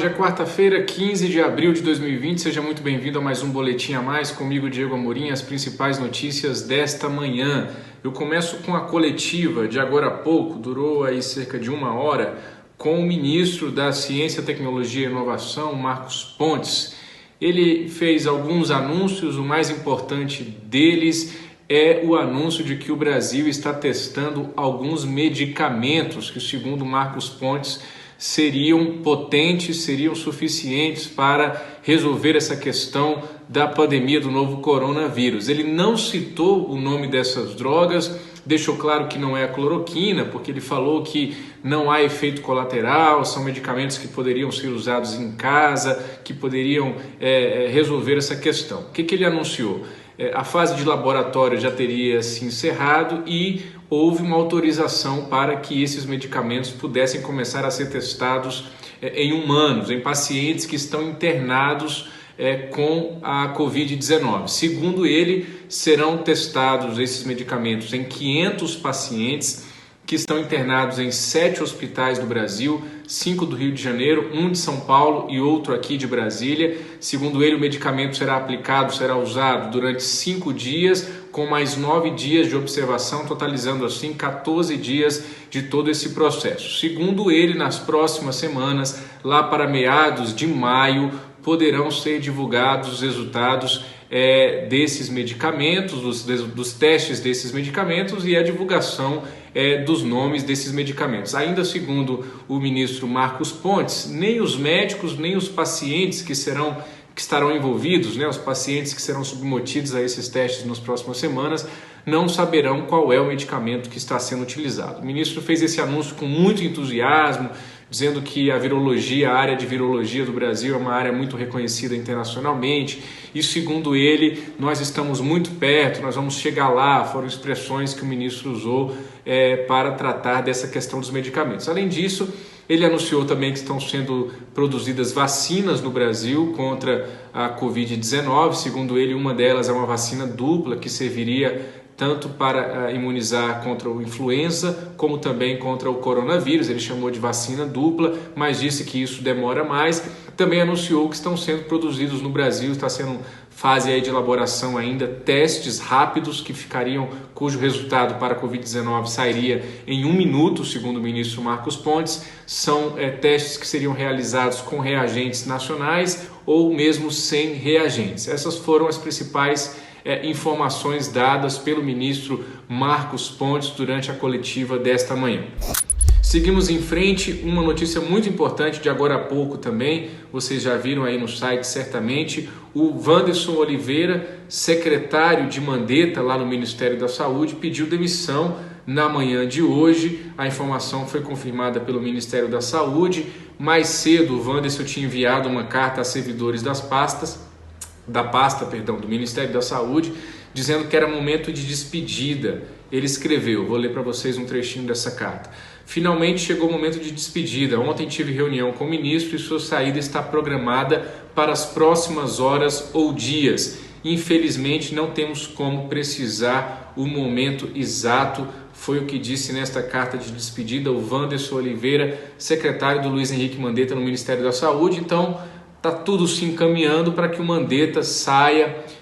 é quarta-feira, 15 de abril de 2020. Seja muito bem-vindo a mais um Boletim a Mais, comigo, Diego Amorim, as principais notícias desta manhã. Eu começo com a coletiva de agora há pouco, durou aí cerca de uma hora, com o ministro da Ciência, Tecnologia e Inovação, Marcos Pontes. Ele fez alguns anúncios, o mais importante deles é o anúncio de que o Brasil está testando alguns medicamentos que, segundo Marcos Pontes, seriam potentes, seriam suficientes para resolver essa questão da pandemia do novo coronavírus. Ele não citou o nome dessas drogas, deixou claro que não é a cloroquina, porque ele falou que não há efeito colateral, são medicamentos que poderiam ser usados em casa, que poderiam resolver essa questão. O que ele anunciou? A fase de laboratório já teria se encerrado e houve uma autorização para que esses medicamentos pudessem começar a ser testados em humanos, em pacientes que estão internados com a Covid-19. Segundo ele, serão testados esses medicamentos em 500 pacientes que estão internados em 7 hospitais do Brasil, 5 do Rio de Janeiro, 1 de São Paulo e outro aqui de Brasília. Segundo ele, o medicamento será usado durante 5 dias, com mais 9 dias de observação, totalizando assim 14 dias de todo esse processo. Segundo ele, nas próximas semanas, lá para meados de maio, poderão ser divulgados os resultados desses medicamentos, dos testes desses medicamentos e a divulgação dos nomes desses medicamentos. Ainda segundo o ministro Marcos Pontes, nem os médicos, nem os pacientes que estarão envolvidos, os pacientes que serão submetidos a esses testes nas próximas semanas, não saberão qual é o medicamento que está sendo utilizado. O ministro fez esse anúncio com muito entusiasmo, dizendo que a área de virologia do Brasil é uma área muito reconhecida internacionalmente e, segundo ele, nós estamos muito perto, nós vamos chegar lá. Foram expressões que o ministro usou para tratar dessa questão dos medicamentos. Além disso, ele anunciou também que estão sendo produzidas vacinas no Brasil contra a Covid-19. Segundo ele, uma delas é uma vacina dupla que serviria tanto para imunizar contra o influenza, como também contra o coronavírus. Ele chamou de vacina dupla, mas disse que isso demora mais. Também anunciou que estão sendo produzidos no Brasil, está sendo fase aí de elaboração ainda, testes rápidos cujo resultado para a Covid-19 sairia em 1 minuto, segundo o ministro Marcos Pontes. São testes que seriam realizados com reagentes nacionais ou mesmo sem reagentes. Essas foram as principais informações dadas pelo ministro Marcos Pontes durante a coletiva desta manhã. Seguimos em frente, uma notícia muito importante de agora há pouco também, vocês já viram aí no site certamente, o Wanderson Oliveira, secretário de Mandetta lá no Ministério da Saúde, pediu demissão na manhã de hoje. A informação foi confirmada pelo Ministério da Saúde. Mais cedo, o Wanderson tinha enviado uma carta a servidores da pasta do Ministério da Saúde, dizendo que era momento de despedida. Ele escreveu, vou ler para vocês um trechinho dessa carta. Finalmente chegou o momento de despedida. Ontem tive reunião com o ministro e sua saída está programada para as próximas horas ou dias. Infelizmente não temos como precisar o momento exato, foi o que disse nesta carta de despedida o Wanderson Oliveira, secretário do Luiz Henrique Mandetta no Ministério da Saúde. Então, está tudo se encaminhando para que o Mandetta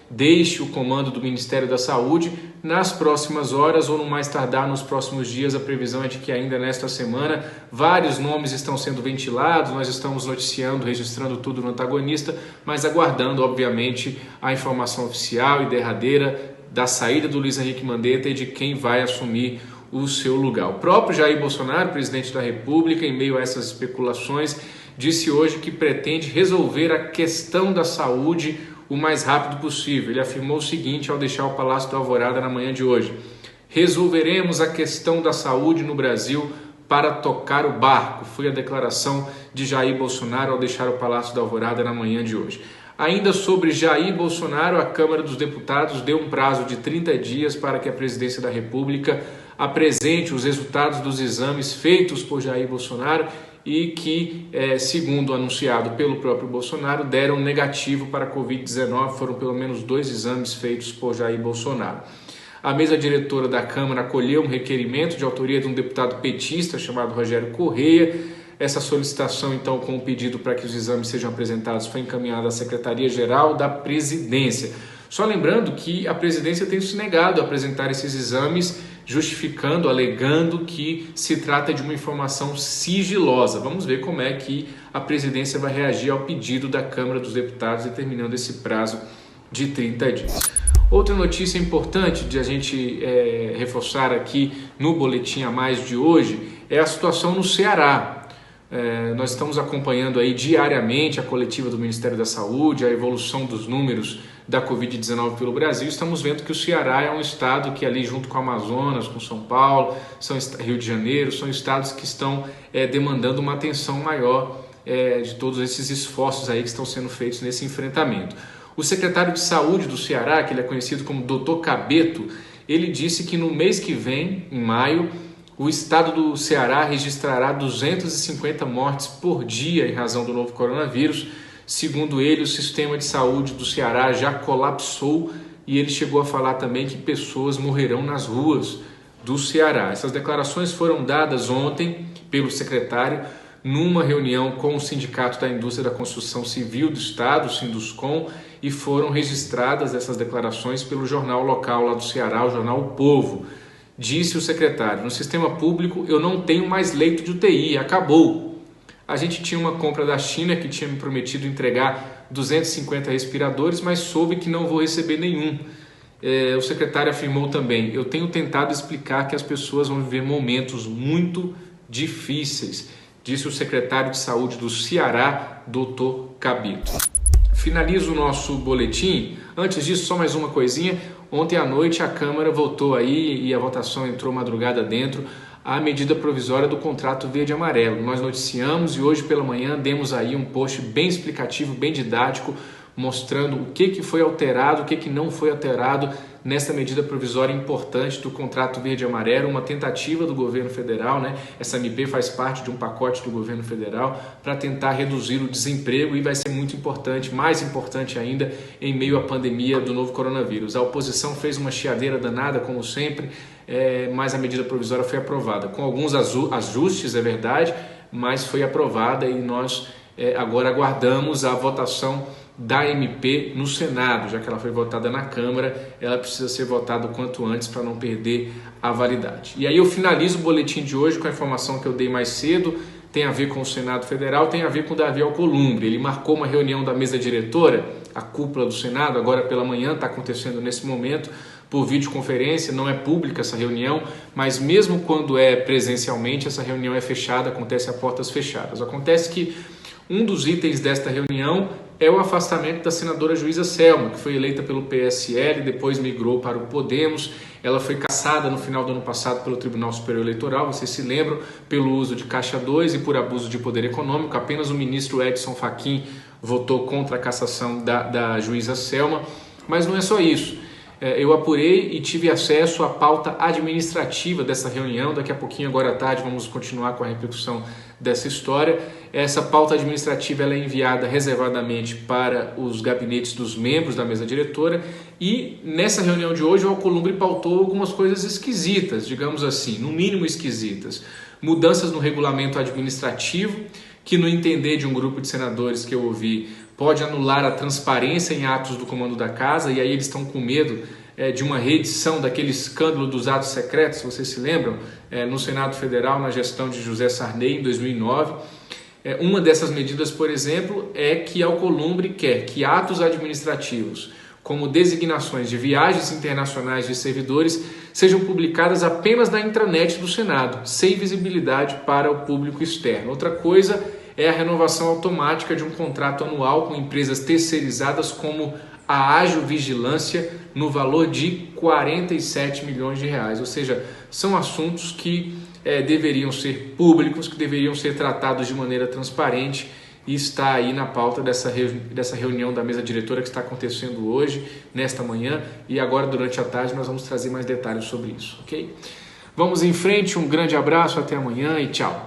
deixe o comando do Ministério da Saúde nas próximas horas ou no mais tardar nos próximos dias. A previsão é de que ainda nesta semana vários nomes estão sendo ventilados, nós estamos noticiando, registrando tudo no Antagonista, mas aguardando, obviamente, a informação oficial e derradeira da saída do Luiz Henrique Mandetta e de quem vai assumir o seu lugar. O próprio Jair Bolsonaro, presidente da República, em meio a essas especulações, disse hoje que pretende resolver a questão da saúde o mais rápido possível. Ele afirmou o seguinte ao deixar o Palácio da Alvorada na manhã de hoje: resolveremos a questão da saúde no Brasil para tocar o barco. Foi a declaração de Jair Bolsonaro ao deixar o Palácio da Alvorada na manhã de hoje. Ainda sobre Jair Bolsonaro, a Câmara dos Deputados deu um prazo de 30 dias para que a Presidência da República apresente os resultados dos exames feitos por Jair Bolsonaro e que, segundo anunciado pelo próprio Bolsonaro, deram negativo para a Covid-19. Foram pelo menos 2 exames feitos por Jair Bolsonaro. A mesa diretora da Câmara acolheu um requerimento de autoria de um deputado petista chamado Rogério Correia, Essa solicitação, então, com o pedido para que os exames sejam apresentados, foi encaminhada à Secretaria-Geral da Presidência. Só lembrando que a Presidência tem se negado a apresentar esses exames, justificando, alegando que se trata de uma informação sigilosa. Vamos ver como é que a Presidência vai reagir ao pedido da Câmara dos Deputados, determinando esse prazo de 30 dias. Outra notícia importante de a gente reforçar aqui no Boletim a Mais de hoje é a situação no Ceará. Nós estamos acompanhando aí diariamente a coletiva do Ministério da Saúde, a evolução dos números da Covid-19 pelo Brasil. Estamos vendo que o Ceará é um estado que ali junto com o Amazonas, com São Paulo, Rio de Janeiro, são estados que estão demandando uma atenção maior de todos esses esforços aí que estão sendo feitos nesse enfrentamento. O secretário de Saúde do Ceará, que ele é conhecido como Dr. Cabeto, ele disse que no mês que vem, em maio, o estado do Ceará registrará 250 mortes por dia em razão do novo coronavírus. Segundo ele, o sistema de saúde do Ceará já colapsou e ele chegou a falar também que pessoas morrerão nas ruas do Ceará. Essas declarações foram dadas ontem pelo secretário numa reunião com o Sindicato da Indústria da Construção Civil do Estado, o Sinduscom, e foram registradas essas declarações pelo jornal local lá do Ceará, o jornal O Povo. Disse o secretário: no sistema público eu não tenho mais leito de UTI, acabou. A gente tinha uma compra da China que tinha me prometido entregar 250 respiradores, mas soube que não vou receber nenhum. O secretário afirmou também: eu tenho tentado explicar que as pessoas vão viver momentos muito difíceis, disse o secretário de Saúde do Ceará, Dr. Cabeto. Finalizo o nosso boletim. Antes disso, só mais uma coisinha. Ontem à noite a Câmara votou aí, e a votação entrou madrugada dentro, a medida provisória do contrato verde e amarelo. Nós noticiamos e hoje pela manhã demos aí um post bem explicativo, bem didático, mostrando o que foi alterado, o que não foi alterado nessa medida provisória importante do contrato verde e amarelo, uma tentativa do governo federal, né? Essa MP faz parte de um pacote do governo federal para tentar reduzir o desemprego e vai ser muito importante, mais importante ainda, em meio à pandemia do novo coronavírus. A oposição fez uma chiadeira danada, como sempre, mas a medida provisória foi aprovada, com alguns ajustes, é verdade, mas foi aprovada e nós agora aguardamos a votação da MP no Senado. Já que ela foi votada na Câmara, ela precisa ser votada o quanto antes para não perder a validade. E aí eu finalizo o boletim de hoje com a informação que eu dei mais cedo, tem a ver com o Senado Federal, tem a ver com o Davi Alcolumbre. Ele marcou uma reunião da mesa diretora, a cúpula do Senado, agora pela manhã, está acontecendo nesse momento, por videoconferência, não é pública essa reunião, mas mesmo quando é presencialmente, essa reunião é fechada, acontece a portas fechadas. Acontece que um dos itens desta reunião é o afastamento da senadora Juíza Selma, que foi eleita pelo PSL, depois migrou para o Podemos. Ela foi cassada no final do ano passado pelo Tribunal Superior Eleitoral, vocês se lembram, pelo uso de Caixa 2 e por abuso de poder econômico. Apenas o ministro Edson Fachin votou contra a cassação da Juíza Selma, mas não é só isso. Eu apurei e tive acesso à pauta administrativa dessa reunião. Daqui a pouquinho, agora à tarde, vamos continuar com a repercussão dessa história. Essa pauta administrativa ela é enviada reservadamente para os gabinetes dos membros da mesa diretora e nessa reunião de hoje o Alcolumbre pautou algumas coisas esquisitas, digamos assim, no mínimo esquisitas. Mudanças no regulamento administrativo, que no entender de um grupo de senadores que eu ouvi, pode anular a transparência em atos do comando da casa, e aí eles estão com medo de uma reedição daquele escândalo dos atos secretos, vocês se lembram? No Senado Federal, na gestão de José Sarney, em 2009. Uma dessas medidas, por exemplo, é que Alcolumbre quer que atos administrativos, como designações de viagens internacionais de servidores, sejam publicadas apenas na intranet do Senado, sem visibilidade para o público externo. Outra coisa é a renovação automática de um contrato anual com empresas terceirizadas como a Ágil Vigilância no valor de 47 milhões de reais. Ou seja, são assuntos que deveriam ser públicos, que deveriam ser tratados de maneira transparente e está aí na pauta dessa reunião da mesa diretora que está acontecendo hoje, nesta manhã, e agora durante a tarde nós vamos trazer mais detalhes sobre isso, ok? Vamos em frente, um grande abraço, até amanhã e tchau!